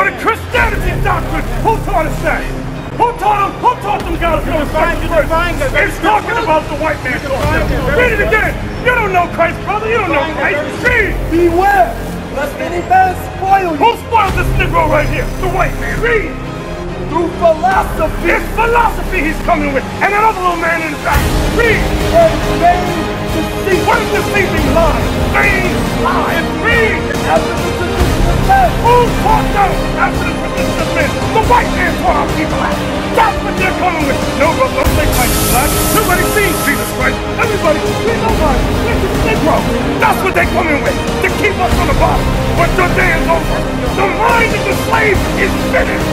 know the Christianity doctrine. Who taught us that? Who taught them God to It's talking about the white man. Read it again. You don't know Christ, brother. You don't know Christ. Read. Beware, lest any man spoil you. Who spoiled this Negro right here? The white man. Read. Through philosophy. It's philosophy he's coming with. And another little man in the back. Read. And vain deceit. What is deceiving lies? Vain lies. Read. After the tradition of men. Who taught them after the tradition of men? The white man taught our people that. That's what they're coming with. No, bro, don't say Christ is black. Nobody sees Jesus Christ. Everybody, nobody. This is Negro. That's what they're coming with. To keep us on the bottom. But your day is over. The mind of the slave is finished.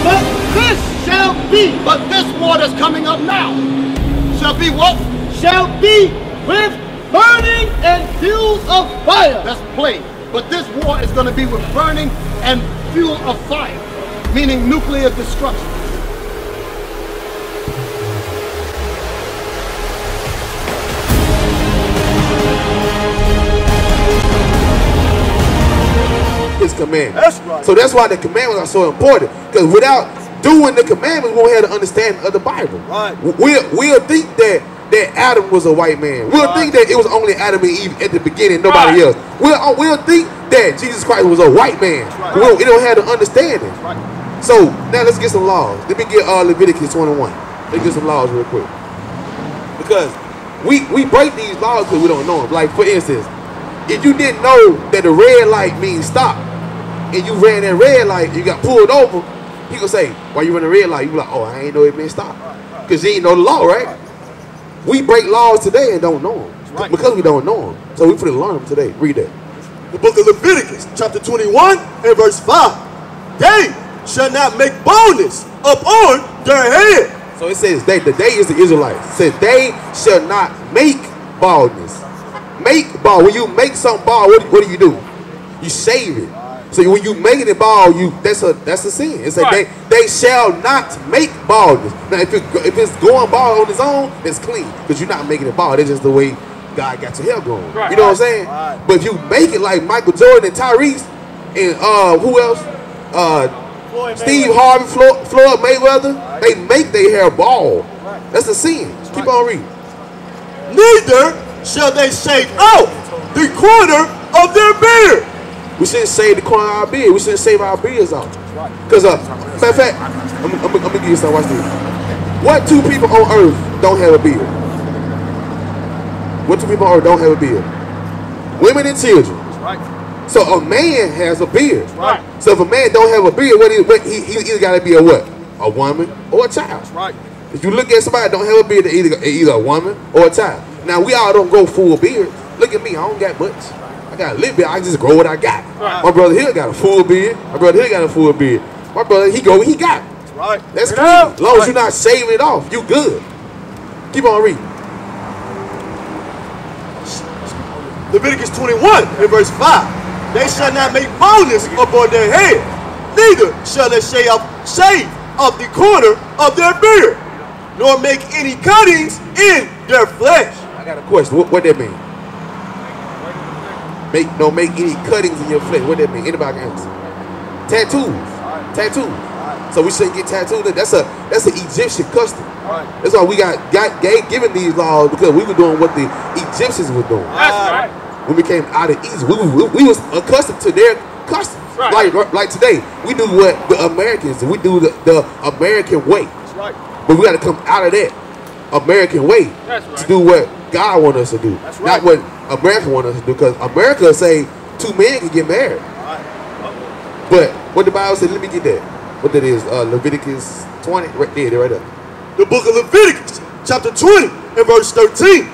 But this shall be, but this war that's coming up now shall be what? Shall be with burning and fuel of fire. That's plain. But this war is going to be with burning and fuel of fire, meaning nuclear destruction. His commandments. That's right. So that's why the commandments are so important. Because without doing the commandments, we won't have the understanding of the Bible. Right. We'll think that Adam was a white man. We'll think that it was only Adam and Eve at the beginning, nobody else. We'll think that Jesus Christ was a white man. We don't have the understanding. So now let's get some laws. Let me get Leviticus 21. Let's get some laws real quick. Because we break these laws because we don't know them. Like for instance, if you didn't know that the red light means stop, and you ran that red light, you got pulled over, he gonna say, why you run the red light? You be like, oh, I ain't know it meant stop. Because you ain't know the law, right? We break laws today and don't know them. Because we don't know them. So we put to learn them today. Read that. The book of Leviticus, chapter 21 and verse 5. They shall not make boldness upon their head. So it says they is the Israelites. It says they shall not make baldness. Make bald. When you make something bald, what do? You shave it. So when you making it bald, that's a sin. It's like they shall not make baldness. Now if it's going bald on its own, that's clean because you're not making it bald. It's just the way God got your hair going. You know what I'm saying? But if you make it like Michael Jordan and Tyrese and who else? Steve Harvey, Floyd Mayweather. They make their hair bald. That's a sin. Keep on reading. Neither shall they shave out the corner of their beard. We shouldn't shave the corner of our beard. We shouldn't shave our beards off. Because, matter of fact, I'm going to give you some. Watch this. What two people on earth don't have a beard? What two people on earth don't have a beard? Women and children. So a man has a beard. So if a man don't have a beard, he either got to be a what? A woman or a child. If you look at somebody that don't have a beard, they're either a woman or a child. Now, we all don't go full beard. Look at me. I don't got much. I got a little bit. I just grow what I got. My brother here got a full beard. My brother here got a full beard. My brother, he go what he got. That's clean. As long as you're not shaving it off, you good. Keep on reading. Leviticus 21 and verse 5. They shall not make boldness upon their head, neither shall they shave off the corner of their beard, nor make any cuttings in their flesh. I got a question. What that mean? Don't make any cuttings in your flesh. What that mean? Anybody can answer? Tattoos. So we shouldn't get tattooed. That's an Egyptian custom. That's why we got given these laws, because we were doing what the Egyptians were doing. When we came out of Egypt, we was accustomed to their customs. Like today, we do what the Americans do. We do the American way. But we got to come out of that American way to do what God wants us to do, not what America wants us to do. Because America say 2 men can get married, but what the Bible said, let me get that. What that is, Leviticus 20, right there, right there. The book of Leviticus, chapter 20 and verse 13.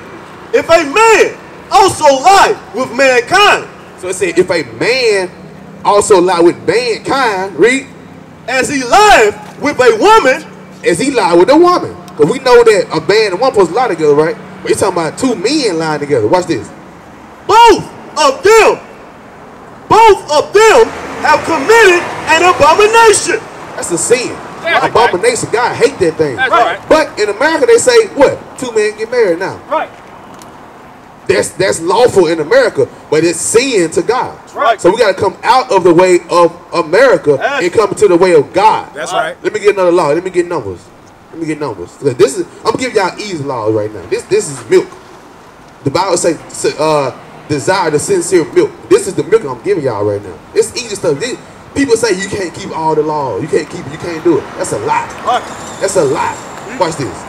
If a man also lie with mankind. So it said, if a man also lie with mankind, read. As he lieth with a woman. As he lie with a woman. Because we know that a man and one supposed to lie together, right? But you're talking about 2 men lying together. Watch this. Both of them have committed an abomination. That's a sin. Abomination. God hate that thing. But in America they say, what? 2 men get married now. That's lawful in America, but it's sin to God. That's right. So we got to come out of the way of America and come to the way of God. That's right. Let me get another law. Let me get numbers. Let me get numbers. This is, I'm giving y'all easy laws right now. This is milk. The Bible says desire the sincere milk. This is the milk I'm giving y'all right now. It's easy stuff. People say you can't keep all the laws. You can't do it. That's a lie. That's a lie. Watch this.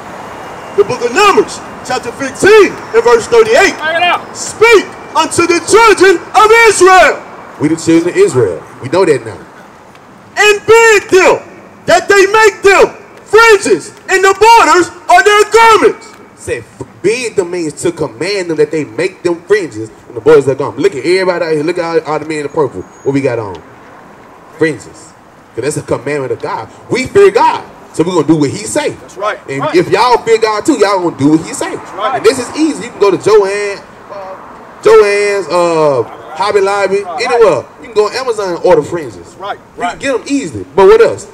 The book of Numbers, chapter 15 and verse 38. Speak unto the children of Israel. We the children of Israel. We know that now. And bid them that they make them fringes in the borders of their garments. Say bid them means to command them that they make them fringes in the borders of their garments. Look at everybody out here. Look at all the men in the purple. What we got on? Fringes. Because that's a commandment of God. We fear God. So we're going to do what he say. That's right. And if y'all fear God too, y'all going to do what he say. That's right. And this is easy. You can go to Joann's, Hobby Lobby, anywhere. You can go on Amazon and order fringes. Right. You can get them easily. But what else?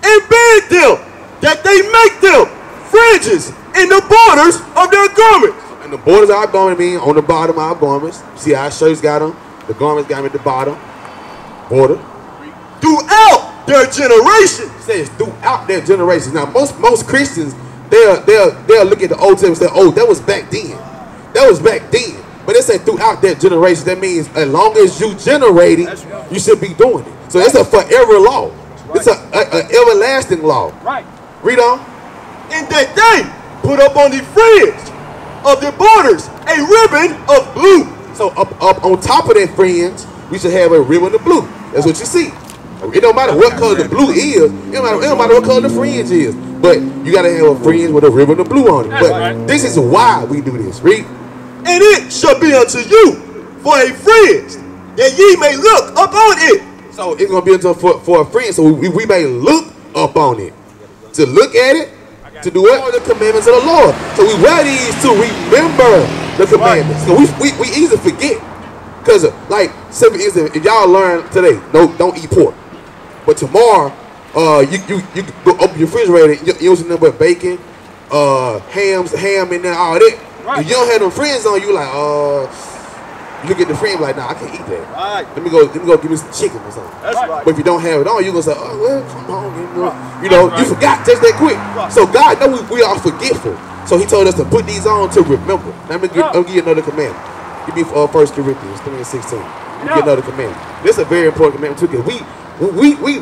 And bid them that they make them fringes in the borders of their garments. And the borders of our garment mean on the bottom of our garments. See how our shirts got them? The garments got them at the bottom. Border. Throughout their generations. It says throughout their generations. Now most Christians, they'll look at the Old Testament and say, oh, that was back then. That was back then. But it said throughout their generations. That means as long as you generating, you should be doing it. So it's a forever law. It's an everlasting law. Right. Read on. And that they put up on the fringe of the borders a ribbon of blue. So up on top of that fringe, we should have a ribbon of blue. That's what you see. It don't matter what color the blue is. It don't matter what color the fringe is. But you got to have a fringe with a ribbon of blue on it. But this is why we do this. Read. And it shall be unto you for a fringe, that ye may look upon it. So it's going to be unto for a fringe, so we may look upon it. To look at it, to do all the commandments of the Lord. So we wear these to remember the commandments. So we easily forget. Because, like, simple instance, if y'all learn today, don't eat pork. But tomorrow, you go open your refrigerator, you're using nothing but bacon, ham in there, all that. Right. If you don't have them friends on, you like, you look at the friend like, nah, I can't eat that. Right. Let me go give me some chicken or something. That's right. But if you don't have it on, you're gonna say, oh well, come on, you forgot just that quick. Right. So God knows we are forgetful. So he told us to put these on to remember. Now, I'll give you another commandment. Give me 1 Corinthians 3:16. Give me another commandment. This is a very important commandment too, because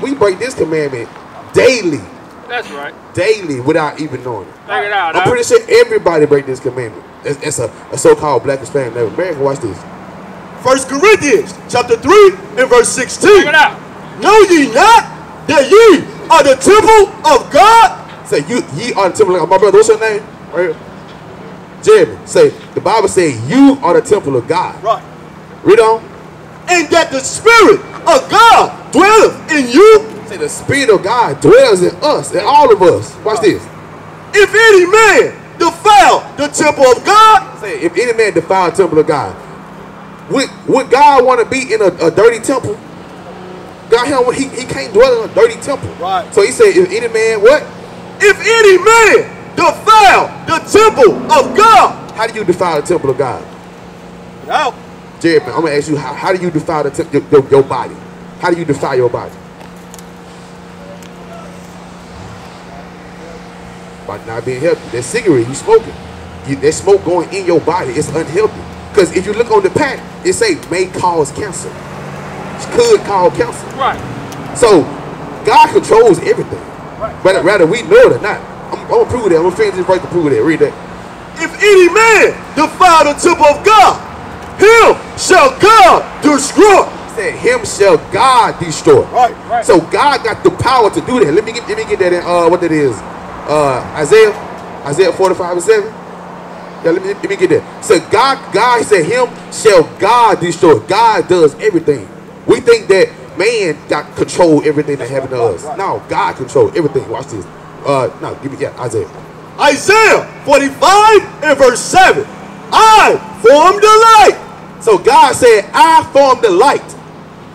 we break this commandment daily. That's right. Daily without even knowing it. Check it out. I'm pretty sure everybody break this commandment. It's a so-called black Hispanic neighbor. America, watch this. 1 Corinthians chapter 3 and verse 16. Check it out. Know ye not that ye are the temple of God? Say, ye are the temple of God. My brother, what's your name? Right here. Jeremy. Say, the Bible says you are the temple of God. Right. Read on. And that the Spirit of God dwelleth in you. Say, the Spirit of God dwells in us, in all of us. Watch this. If any man defile the temple of God. Say, if any man defile the temple of God, would God want to be in a dirty temple? God, he can't dwell in a dirty temple. Right. So he said, if any man, what? If any man defile the temple of God. How do you defile the temple of God? Now, Jeremy, I'm going to ask you, how do you defile the your body? How do you defile your body? By not being healthy. That cigarette you smoking, that smoke going in your body, it's unhealthy. Because if you look on the pack, it say may cause cancer. It could cause cancer. Right. So God controls everything. Right. Rather we know it or not. I'm gonna prove that. I'm gonna finish this verse to prove that. Read that. If any man defile the temple of God, him shall God destroy. He said, him shall God destroy. right. So God got the power to do that. Let me get that in what that is. Isaiah 45:7. Yeah, let me get that. So God said, him shall God destroy. God does everything. We think that man got control everything that happened to us. No, God control everything. Watch this. No, give me Isaiah. Isaiah 45 and verse 7. I formed the light. So God said, I formed the light.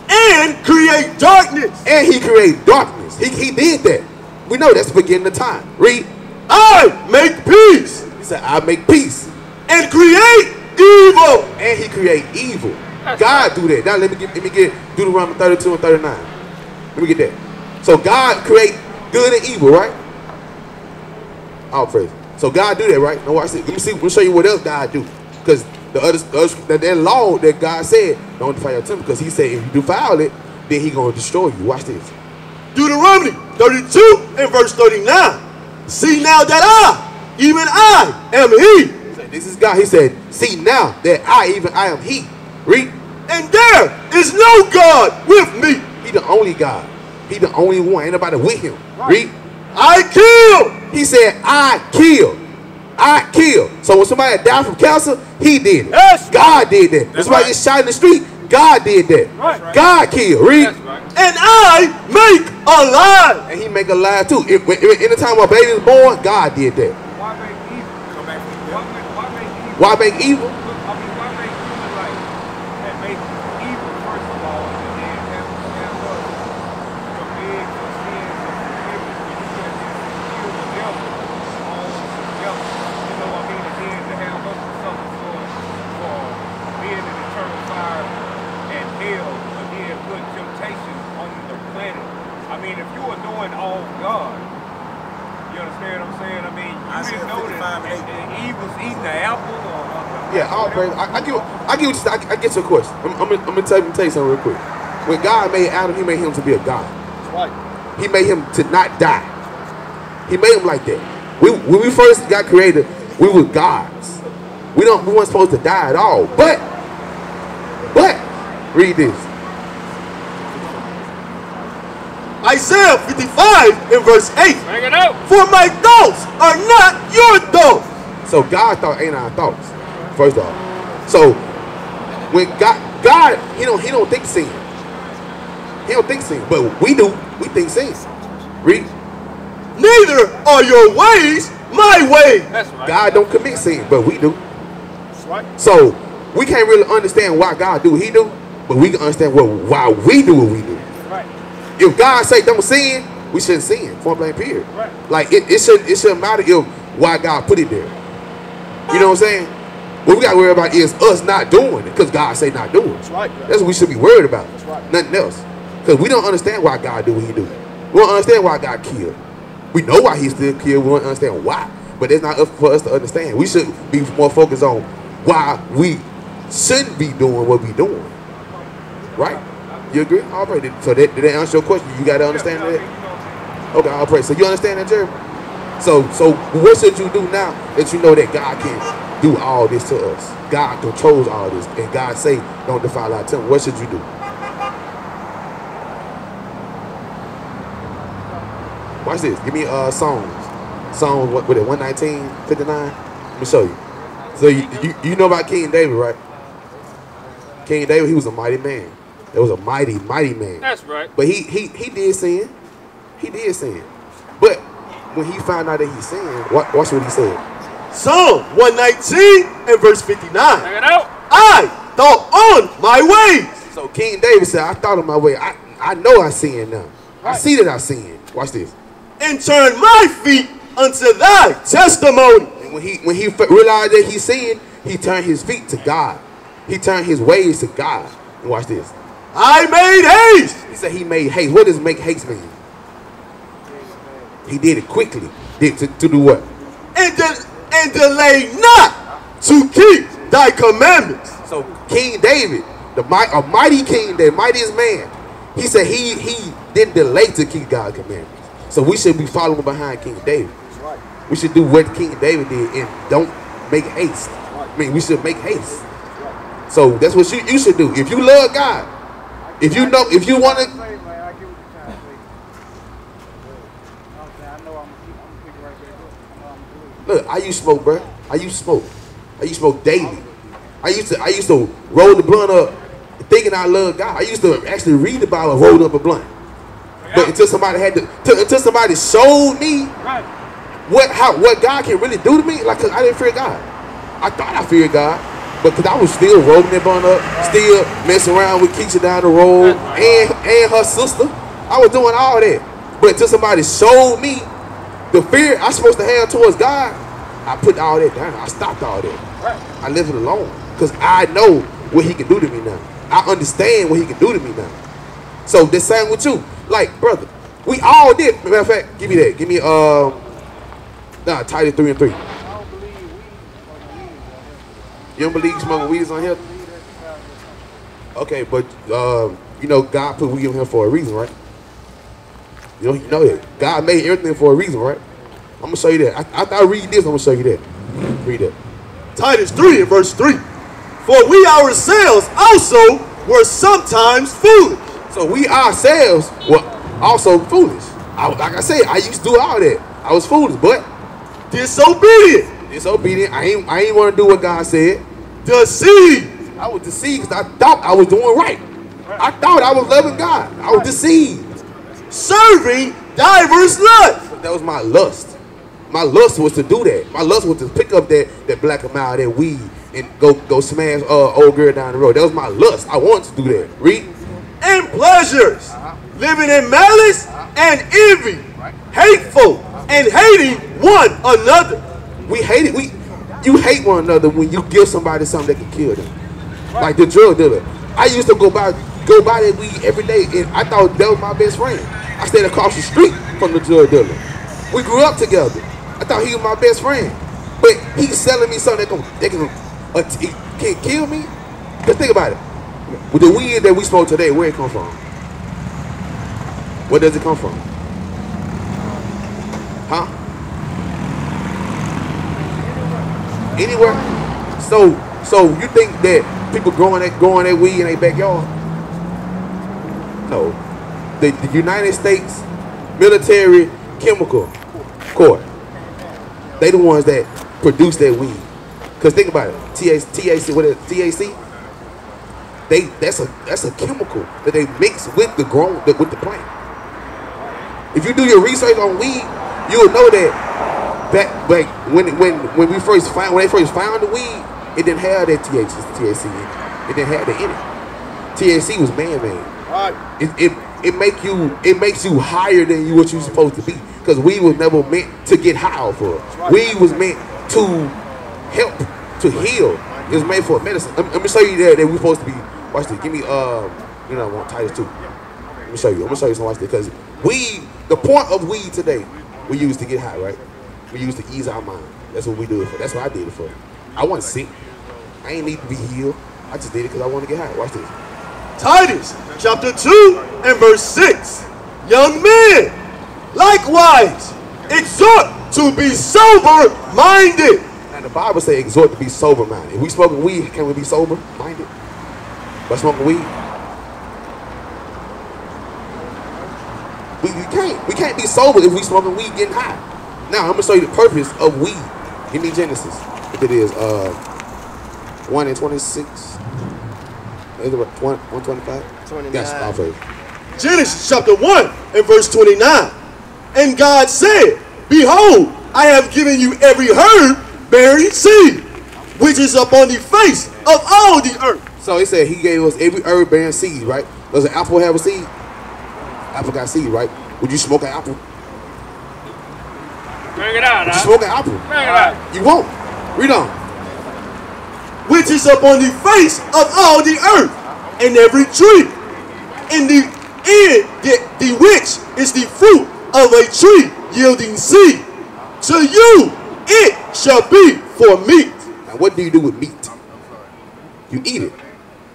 And create darkness. And he created darkness. He did that. We know that's the beginning of time. Read. I make peace. He said, I make peace. And create evil. And he create evil. God do that. Now let me get Deuteronomy 32 and 39. Let me get that. So God create good and evil, right? All praise. So God do that, right? Now watch this. Let me show you what else God do. Because that law that God said, don't defile your temple, because he said if you defile it, then he gonna destroy you. Watch this. Deuteronomy 32 and verse 39. See now that even I am he. This is God. He said, see now that I am he. Read. And there is no God with me. He the only God. He the only one. Ain't nobody with him. Right. Read. I kill. He said, I kill. I kill. So when somebody died from cancer, he did it. Yes. God did that. When somebody gets shot in the street, God did that. Right. God killed. Read. Right. And I make alive. And he make alive too. Anytime a baby is born, God did that. Why make evil? Why make evil? I get your question. I'm gonna tell you something real quick. When God made Adam, he made him to be a God. That's right. He made him to not die. He made him like that. When we first got created, we were gods. We weren't supposed to die at all. But read this. Isaiah 55 in verse 8. Bring it out. For my thoughts are not your thoughts. So God's thoughts ain't our thoughts. First off. So when God he don't think sin. He don't think sin. But we do. We think sin. Read. Neither are your ways my ways. That's right. God don't commit sin, but we do. That's right. So we can't really understand why God do what he do, but we can understand why we do what we do. Right. If God say don't sin, we shouldn't sin. Point blank period. Right. Like it shouldn't matter if why God put it there. You know what I'm saying? What we got to worry about is us not doing it because God say not doing it. That's right. That's what we should be worried about. That's right. Nothing else. Because we don't understand why God do what he do. We don't understand why God killed. We know why he still killed. We don't understand why. But it's not up for us to understand. We should be more focused on why we shouldn't be doing what we doing. Right? You agree? All right. So did that answer your question? You got to understand that? Okay, all right. So you understand that, Jeremy? So what should you do now that you know that God can do all this to us? God controls all this, and God say, "Don't defile our temple." What should you do? Watch this. Give me Psalms. Psalms what it? 119:59. Let me show you. So you know about King David, right? King David, he was a mighty man. There was a mighty man. That's right. But he did sin. He did sin. But when he found out that he sinned, watch what he said. Psalm 119 and verse 59. Check it out. I thought on my ways. So King David said, I thought on my way. I know I sinned now. Right. I see that I sinned. Watch this. And turn my feet unto thy testimony. And when he realized that he sinned, he turned his feet to God. He turned his ways to God. And watch this. I made haste. He said he made haste. What does make haste mean? He did it quickly. To do what? And delay not to keep thy commandments. So King David, a mighty king, the mightiest man, he said he didn't delay to keep God's commandments. So we should be following behind King David. That's right. We should do what King David did and don't make haste. Right. I mean, we should make haste. Right. So that's what you should do. If you love God, if you want to. Look, I used to smoke, bro. I used to smoke daily. I used to roll the blunt up thinking I love God. I used to actually read the Bible and roll up a blunt. But until somebody showed me what God can really do to me, like, cause I didn't fear God. I thought I feared God, but cause I was still rolling that blunt up, still messing around with Keisha down the road and her sister. I was doing all that. But until somebody showed me the fear I'm supposed to have towards God, I put all that down. I stopped all that. I left it alone. Because I know what he can do to me now. I understand what he can do to me now. So the same with you. Like, brother, we all did. Matter of fact, give me that. Give me Titus 3 and 3. You don't believe smoking weed is on here? Okay, but you know God put weed on here for a reason, right? You know that. God made everything for a reason, right? I'm gonna show you that. After I read this, I'm gonna show you that. Read it. Titus 3 and verse 3. For we ourselves also were sometimes foolish. So we ourselves were also foolish. Like I said, I used to do all that. I was foolish, but disobedient. I ain't want to do what God said. Deceived. I was deceived because I thought I was doing right. I thought I was loving God. I was deceived. Serving diverse lusts. That was my lust. My lust was to do that. My lust was to pick up that black amount, that weed, and go smash old girl down the road. That was my lust. I wanted to do that. Read. And pleasures. Living in malice and envy. Hateful and hating one another. We hate it. You hate one another when you give somebody something that can kill them. Like the drug dealer. I used to go buy that weed every day, and I thought that was my best friend. I stayed across the street from the drug dealer. We grew up together. I thought he was my best friend. But he's selling me something that can kill me. Just think about it. With the weed that we smoke today, where it come from? Where does it come from? Huh? Anywhere? So you think that people growing that weed in their backyard? No. The United States Military Chemical Corps, they the ones that produce that weed. Cause think about it, THC, what is THC? That's a chemical that they mix with the plant. If you do your research on weed, you'll know that when they first found the weed, it didn't have that THC in it. It didn't have that in it. THC was man-made. Right. It makes you higher than what you're supposed to be. Because weed was never meant to get high off of. Right. Weed was meant to help, to heal. It was made for medicine. Let me show you that we're supposed to be. Watch this. Give me I want Titus 2. Let me show you. I'm gonna show you some. Watch this. Because weed, the point of weed today, we use to get high, right? We use to ease our mind. That's what we do it for. That's what I did it for. I wasn't sick. I ain't need to be healed. I just did it because I want to get high. Watch this. Titus chapter 2 and verse 6. Young men, likewise, exhort to be sober-minded. Now the Bible says exhort to be sober-minded. If we smoking weed, can we be sober-minded? By smoking weed? We can't be sober if we smoking weed getting high. Now I'm gonna show you the purpose of weed. Give me Genesis. If it is 1 and 26. 125? 29. Yes, I'll say. Genesis chapter 1 and verse 29. And God said, behold, I have given you every herb bearing seed, which is upon the face of all the earth. So he said he gave us every herb bearing seed, right? Does an apple have a seed? Apple got seed, right? Would you smoke an apple? Bring it out, Would you smoke an apple? Bring it out. You won't. Read on. Which is upon the face of all the earth, and every tree, and the which is the fruit of a tree yielding seed. To you it shall be for meat. Now what do you do with meat? You eat it.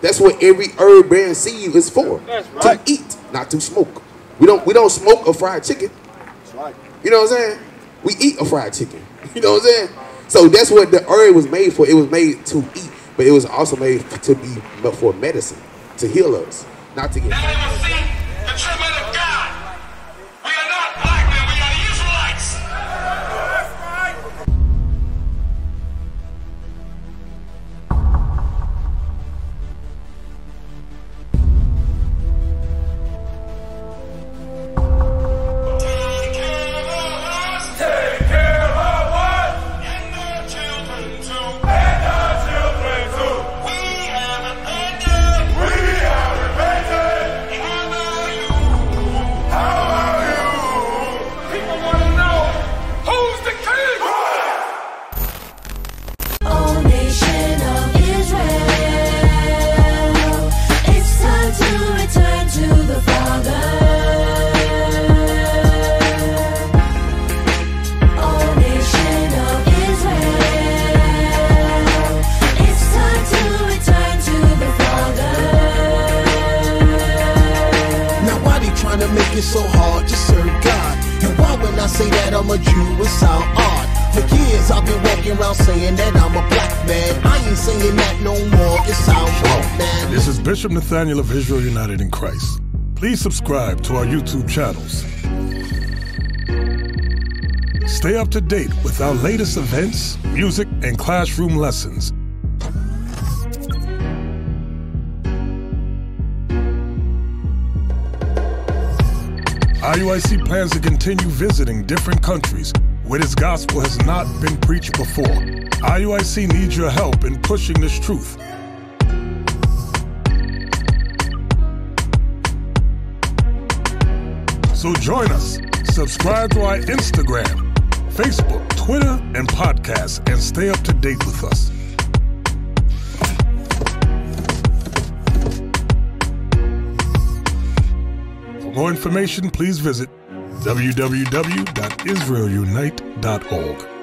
That's what every herb bearing seed is for. That's right. To eat, not to smoke. We don't smoke a fried chicken. That's right. You know what I'm saying? We eat a fried chicken. You know what I'm saying? So that's what the herb was made for. It was made to eat, but it was also made to be for medicine, to heal us, not to get. Now we will see the true men of God. We are not black men, we are the Israelites. Take care of us. Take care of us. And our children too. And our children too. We have repented. We have repented. How about you? so hard to serve God. And why when I say that I'm a Jew, it sound odd? For years I've been walking around saying that I'm a black man. I ain't saying that no more, it sounds wrong, man. This is Bishop Nathaniel of Israel United in Christ. Please subscribe to our YouTube channels. Stay up to date with our latest events, music, and classroom lessons. IUIC plans to continue visiting different countries where this gospel has not been preached before. IUIC needs your help in pushing this truth. So join us. Subscribe to our Instagram, Facebook, Twitter, and podcast, and stay up to date with us. For more information, please visit www.israelunite.org.